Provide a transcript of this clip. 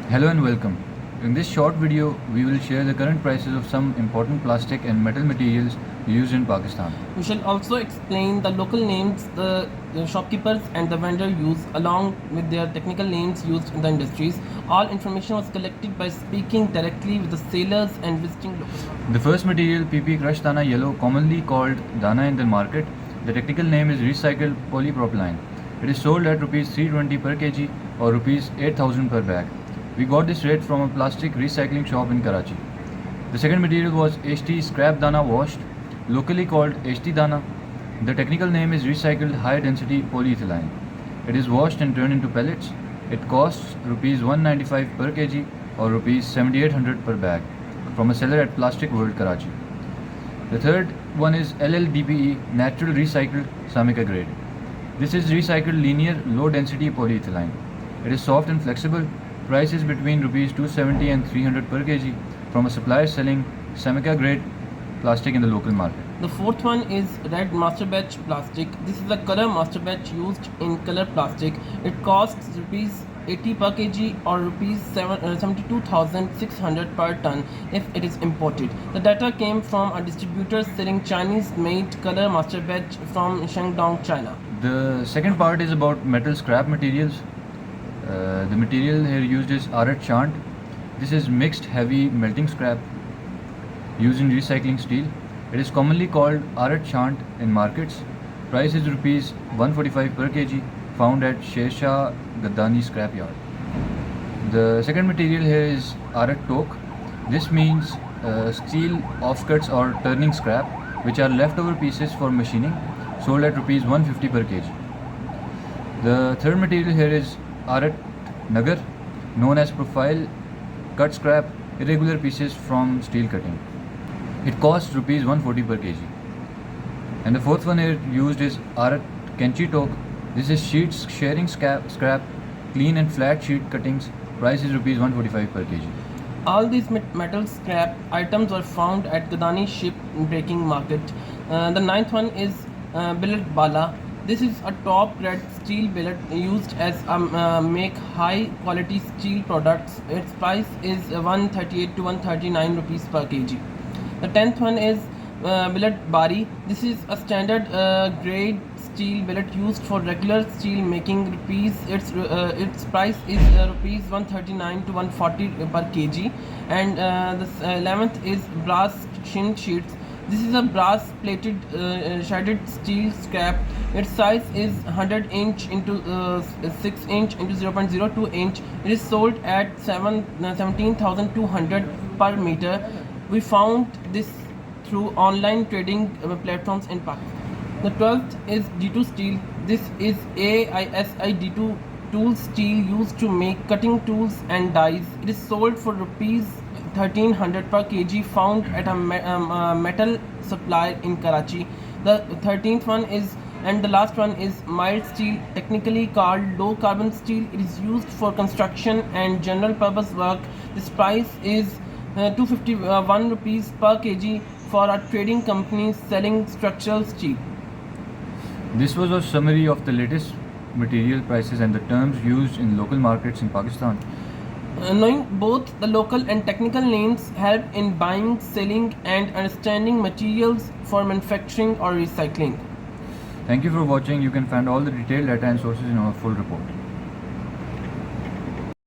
Hello and welcome. In this short video, we will share the current prices of some important plastic and metal materials used in Pakistan. We shall also explain the local names the shopkeepers and the vendor use along with their technical names used in the industries. All information was collected by speaking directly with the sellers and visiting locals. The first material, PP crushed dana yellow, commonly called dana in the market. The technical name is recycled polypropylene. It is sold at rupees 320 per kg or rupees 8,000 per bag. We got this rate from a plastic recycling shop in Karachi. The second material was HT scrap dana washed, locally called HT dana. The technical name is recycled high density polyethylene. It is washed and turned into pellets. It costs rupees 195 per kg or rupees 7800 per bag from a seller at Plastic World Karachi. The third one is LLDPE natural recycled Samika grade. This is recycled linear low density polyethylene. It is soft and flexible. Price is between rupees 270 and 300 per kg from a supplier selling Samika grade plastic in the local market. The fourth one is red master batch plastic. This is the color master batch used in color plastic. It costs rupees 80 per kg or rupees 72,600 per ton if it is imported. The data came from a distributor selling Chinese made color master batch from Shandong, China. The second part is about metal scrap materials. The material here used is Arat Shant. This is mixed heavy melting scrap used in recycling steel. It is commonly called Arat Shant in markets. Price is rupees 145 per kg, found at Shershah Gaddani scrapyard. The second material here is Arat Tok. This means steel offcuts or turning scrap, which are leftover pieces for machining, sold at rupees 150 per kg. The third material here is Arat Nagar, known as profile cut scrap, irregular pieces from steel cutting. It costs rupees 140 per kg. And the fourth one here used is Arat Kenchi Tok. This is sheets sharing scrap, clean and flat sheet cuttings. Price is rupees 145 per kg. All these metal scrap items were found at Gaddani ship breaking market. The ninth one is billet bala. This is a top grade steel billet used as make high quality steel products. Its price is 138 to 139 rupees per kg. The 10th one is billet bari. This is a standard grade steel billet used for regular steel making. Its price is rupees 139 to 140 per kg. And the 11th is brass shin sheets. This is a brass plated shredded steel scrap. Its size is 100 inch into 6 inch into 0.02 inch. It is sold at 17,200 per meter. We found this through online trading platforms in Pakistan. The 12th is D2 steel. This is AISI D2 tool steel used to make cutting tools and dies. It is sold for rupees 1300 per kg, found at a metal supplier in Karachi. The 13th one is and the last one is mild steel, technically called low carbon steel. It is used for construction and general purpose work. This price is 251 rupees per kg for a trading company selling structural steel. This was a summary of the latest material prices and the terms used in local markets in Pakistan. Knowing both the local and technical names help in buying, selling and understanding materials for manufacturing or recycling. Thank you for watching. You can find all the detailed data and sources in our full report.